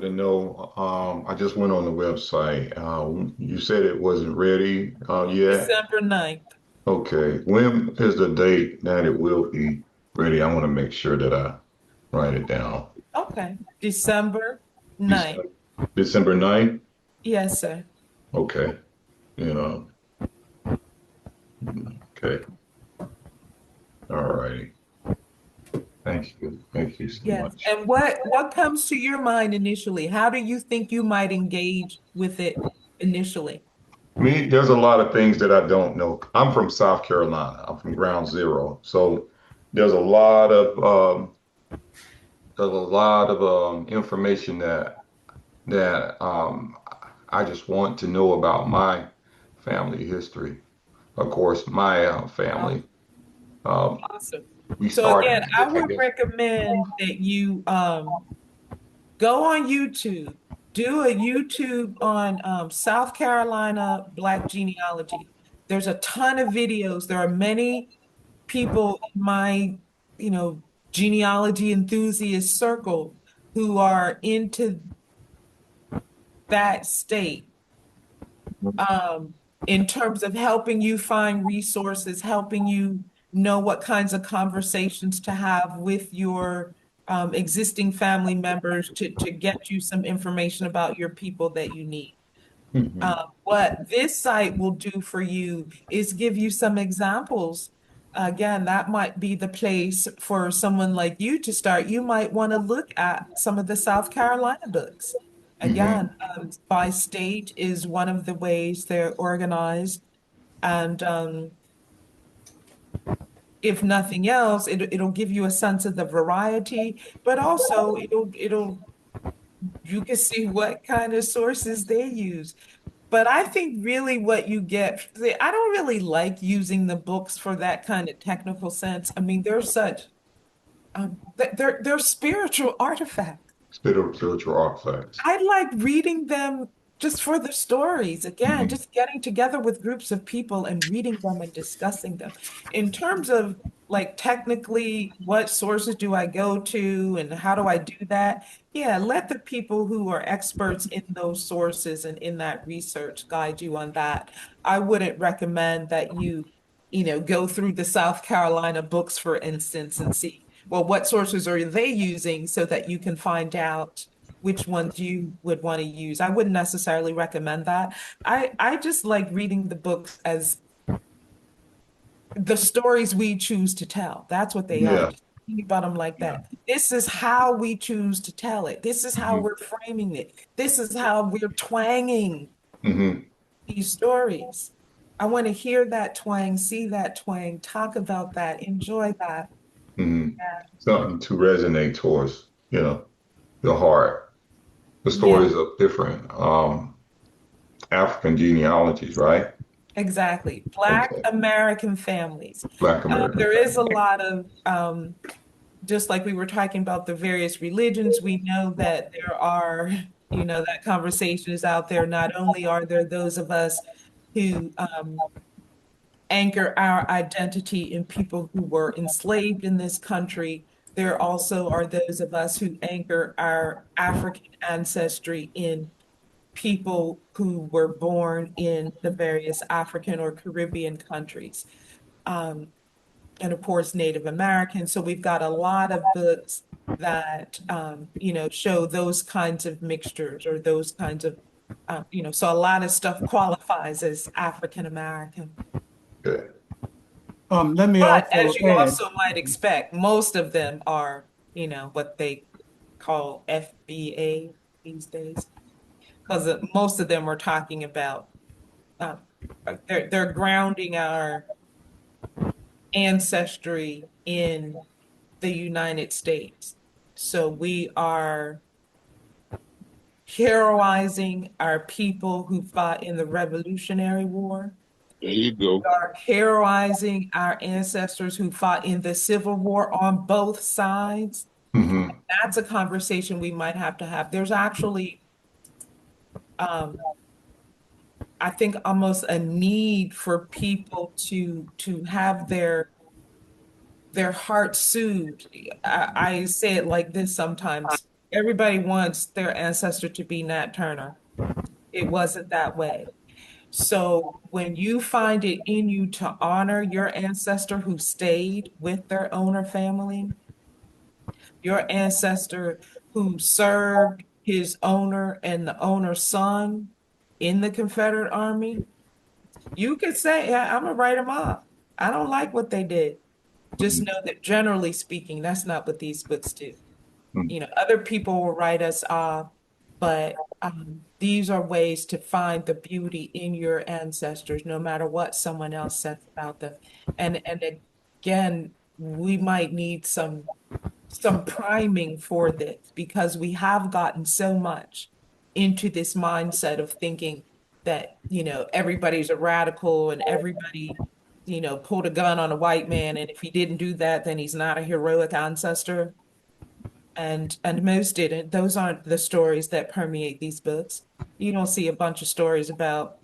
To know, I just went on the website. You said it wasn't ready yet. December 9th. Okay. When is the date that it will be ready? I want to make sure that I write it down. Okay. December 9th. December, December 9th? Yes, sir. Okay. You know, okay. All righty. Thank you. Thank you so Yes. much. And what comes to your mind initially? How do you think you might engage with it initially? Me, there's a lot of things that I don't know. I'm from South Carolina. I'm from Ground Zero. So there's a lot of information that I just want to know about my family history. Of course, my Oh, family. Um, awesome. we So again, started, I I would guess. recommend that you go on YouTube, do a YouTube on South Carolina Black genealogy. There's a ton of videos. There are many people in my, you know, genealogy enthusiast circle who are into that state um, in terms of helping you find resources, helping you know what kinds of conversations to have with your existing family members to get you some information about your people that you need. Mhm. What this site will do for you is give you some examples. Again, that might be the place for someone like you to start. You might want to look at some of the South Carolina books. Again, Mhm. by state is one of the ways they're organized. And if nothing else, it'll give you a sense of the variety, but also you can see what kind of sources they use. But I think really what you get, see, I don't really like using the books for that kind of technical sense. I mean, they're such, they're spiritual artifacts. Spiritual artifacts. I like reading them just for the stories. Again, Mhm. just getting together with groups of people and reading them and discussing them. In terms of like technically, what sources do I go to and how do I do that? Yeah, let the people who are experts in those sources and in that research guide you on that. I wouldn't recommend that you go through the South Carolina books, for instance, and see, well, what sources are they using so that you can find out which ones you would want to use. I wouldn't necessarily recommend that. I just like reading the books as the stories we choose to tell. That's what they are. Yeah. Just think about them like Yeah. that. This is how we choose to tell it. This is how Mhm. we're framing it. This is how we're twanging Mhm. these stories. I want to hear that twang, see that twang, talk about that, enjoy that. Mhm. Yeah. Something to resonate towards, the heart. The Yeah. stories of different African genealogies, right? Exactly. Black Okay. American families. Black American There is a family. lot of, just like we were talking about the various religions, we know that there are, that conversation is out there. Not only are there those of us who anchor our identity in people who were enslaved in this country, there also are those of us who anchor our African ancestry in people who were born in the various African or Caribbean countries. Um, and of course, Native Americans. So we've got a lot of books that, show those kinds of mixtures or those kinds of, so a lot of stuff qualifies as African American. Okay. Let me But also as you add, also might expect, most of them are, what they call FBA these days, because most of them are talking about um, they're grounding our ancestry in the United States. So we are heroizing our people who fought in the Revolutionary War. There you go. We are heroizing our ancestors who fought in the Civil War on both sides. Hmm. That's a conversation we might have to have. There's actually, um, I think, almost a need for people to have their heart soothed. I say it like this sometimes. everybody wants their ancestor to be Nat Turner. It wasn't that way. So when you find it in you to honor your ancestor who stayed with their owner family, your ancestor who served his owner and the owner's son in the Confederate Army, you could say, yeah, I'm gonna write them off. I don't like what they did. Just know that generally speaking, that's not what these books do. Other people will write us off, but these are ways to find the beauty in your ancestors, no matter what someone else says about them. And again, we might need some priming for this because we have gotten so much into this mindset of thinking that, everybody's a radical and everybody, pulled a gun on a white man, and if he didn't do that, then he's not a heroic ancestor. And most didn't. Those aren't the stories that permeate these books. You don't see a bunch of stories about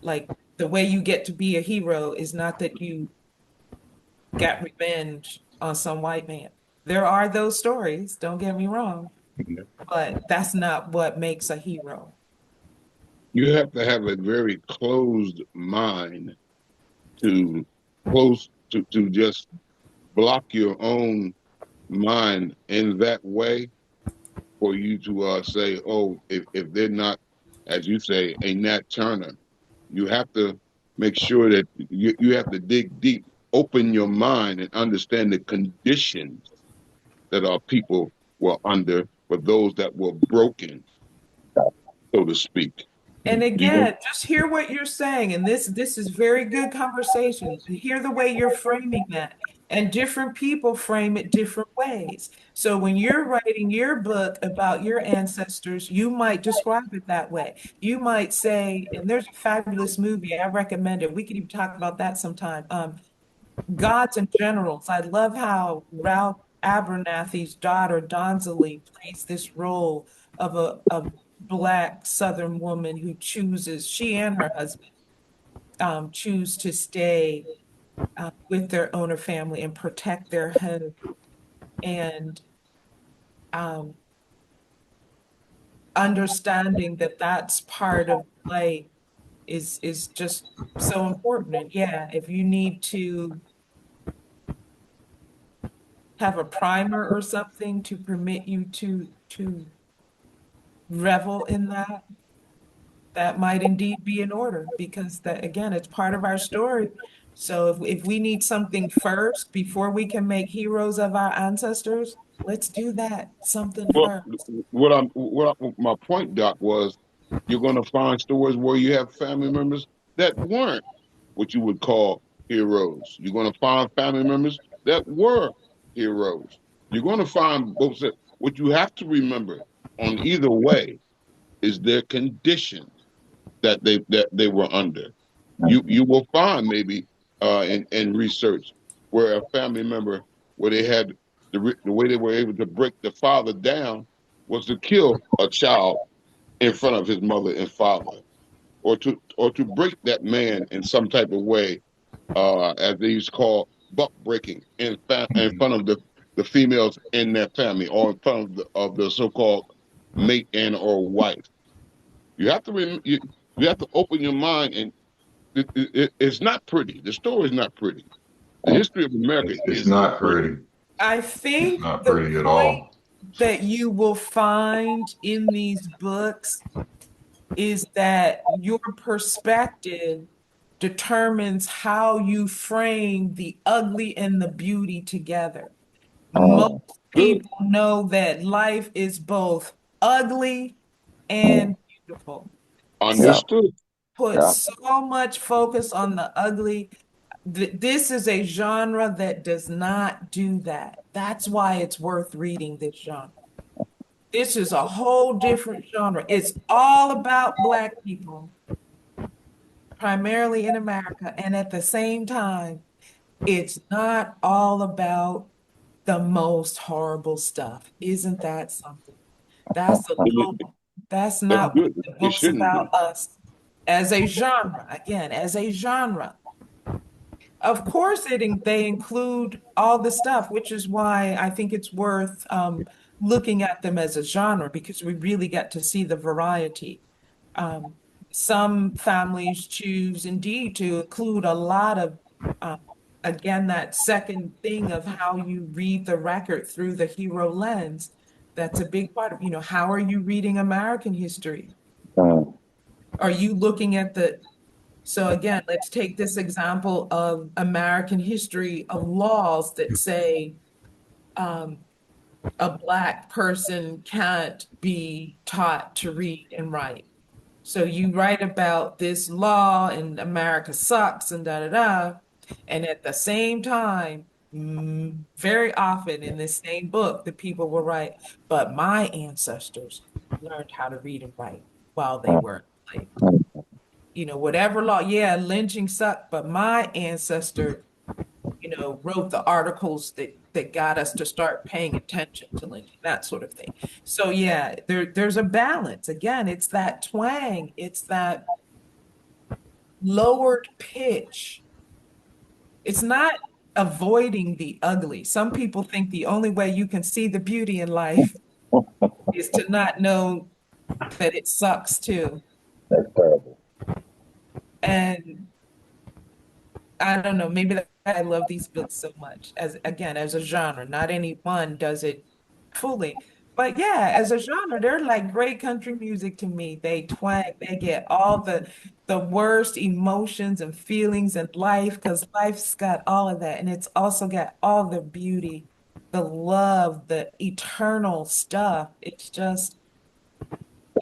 like the way you get to be a hero is not that you got revenge on some white man. There are those stories, don't get me wrong, but that's not what makes a hero. You have to have a very closed mind to close to just block your own mind in that way for you to say, oh, if they're not, as you say, a Nat Turner, you have to make sure that you have to dig deep, open your mind and understand the conditions that our people were under for those that were broken, so to speak. And You know, again, just hear what you're saying. And this is very good conversation. Hear the way you're framing that. And different people frame it different ways. So when you're writing your book about your ancestors, you might describe it that way. You might say, and there's a fabulous movie, I recommend it. We could even talk about that sometime. Gods and Generals. I love how Ralph Abernathy's daughter, Donsley, plays this role of a Black Southern woman who chooses, she and her husband choose to stay with their owner family and protect their home. And um, understanding that that's part of life is just so important. And yeah, if you need to have a primer or something to permit you to revel in that, that might indeed be in order because that again, it's part of our story. So if we need something first before we can make heroes of our ancestors, let's do that. Something well, first. my point, Doc, was you're going to find stories where you have family members that weren't what you would call heroes. You're going to find family members that were heroes. You're going to find both. What you have to remember on either way is their conditions that they were under. You will find maybe in research where a family member where they had the way they were able to break the father down was to kill a child in front of his mother and father, or to break that man in some type of way, as they used to call buck breaking in front of the females in their family, or in front of the so-called mate and or wife. You have to you have to open your mind, and it's not pretty. The story is not pretty. The history of America It's isn't not pretty. pretty. I It's think not the pretty at point all. that you will find in these books is that your perspective determines how you frame the ugly and the beauty together. Most Good. people know that life is both ugly and beautiful. Understood. Put so much focus on the ugly. This is a genre that does not do that. That's why it's worth reading this genre. This is a whole different genre. It's all about Black people, primarily in America. And at the same time, it's not all about the most horrible stuff. Isn't that something? That's a little, that's That's not what good. the It book's shouldn't be. about us as a genre. Again, as a genre. Of course, they include all the stuff, which is why I think it's worth looking at them as a genre because we really get to see the variety. Um, some families choose indeed to include a lot of, um, again, that second thing of how you read the record through the hero lens. That's a big part of, how are you reading American history? Are you looking at so again, let's take this example of American history of laws that say, um, a Black person can't be taught to read and write. So you write about this law and America sucks and da da da. And at the same time, very often in this same book, the people will write, but my ancestors learned how to read and write while they were enslaved. Whatever law, yeah, lynching sucked, but my ancestor wrote the articles that got us to start paying attention to lynching, that sort of thing. So yeah, there's a balance. Again, it's that twang, it's that lowered pitch. It's not avoiding the ugly. Some people think the only way you can see the beauty in life is to not know that it sucks too. That's terrible. And I don't know, maybe I love these books so much as a genre. Not any one does it fully. But yeah, as a genre, they're like great country music to me. They twang, they get all the worst emotions and feelings in life because life's got all of that. And it's also got all the beauty, the love, the eternal stuff. It's just,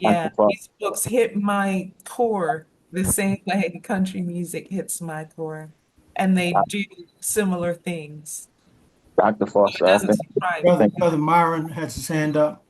yeah, these books hit my core the same way country music hits my core. And they do similar things. Dr. So it Foster, I doesn't think, surprise Brother, me. Brother Myron has his hand up.